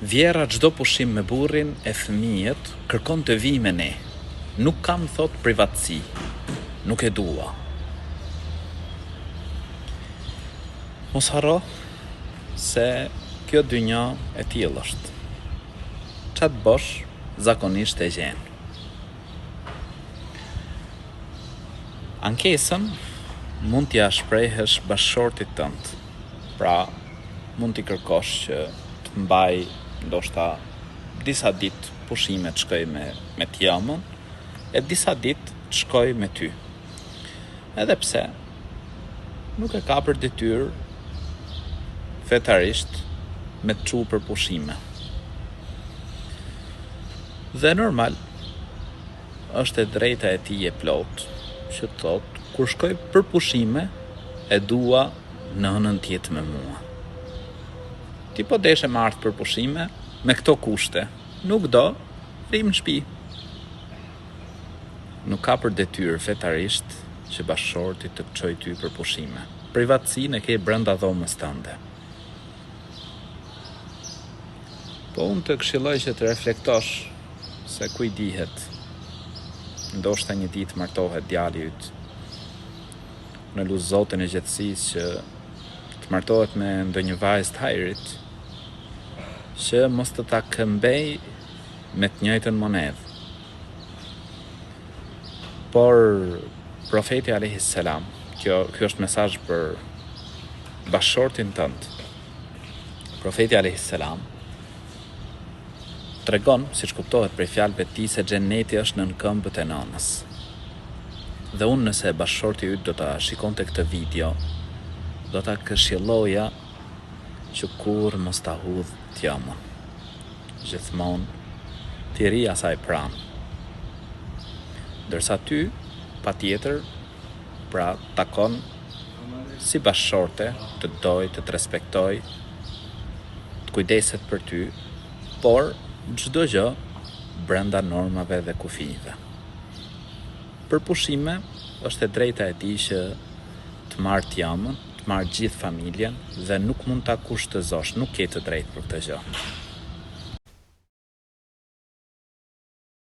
Vjera çdo pushim me burrin e fëmijët kërkon të vi me ne. Nuk kam thot privatësi. Nuk e dua. Mos harro se kjo dynja e tillë është. Çat bosh zakonisht e gjen. Ankesën mund t'ja shprehësh bashkëshortit tënd. Pra, mund t'i kërkosh që të mbaj ndoshta disa ditë pushime të shkoj me t'jamën, e disa ditë të shkoj me ty. Edhe pse nuk e ka për detyrë fetarisht me të çu për pushime. Dhe normal është e drejta e tij e plot që thot kur shkoj për pushime e dua nënën tjetë me mua. Ti po deshe me ardhë për pushime me këto kushte. Nuk do, rrim në shtëpi. Nuk ka për detyrë fetarisht që bashkëshorti të çojë ty për pushime. Privatësinë e ke brenda dhomës tënde. Po unë të këshilloj që të reflektosh se kuj dihet. Ndoshta një ditë martohet djali yt. Në lut Zotin e gjithësisë që të martohet me ndonjë vajzë të hajrit, që mos të ta këmbej me të njëjtën monedhë. Por profeti alayhis salam, kjo është mesazh për bashkëshortin tënd. Profeti alayhis salam tregon, siç kuptohet prej fjalëve të tij, se xheneti është nën këmbët e nënës. Dhe unë nëse bashkëshorti yt do ta shikonte këtë video, do ta këshilloja që kur mos ta hudh t'jamën. Gjithmonë t'i ri asaj pranë. Ndërsa ty, patjetër, pra takon si bashkëshorte të doj, të të respektoj, të kujdeset për ty, por çdo gjë brenda normave dhe kufive. Për pushime është e drejta e tij që të marrë t'jamën, të marrë gjithë familjen dhe nuk mund ta kushtëzosh, nuk ke të drejtë për këtë gjë.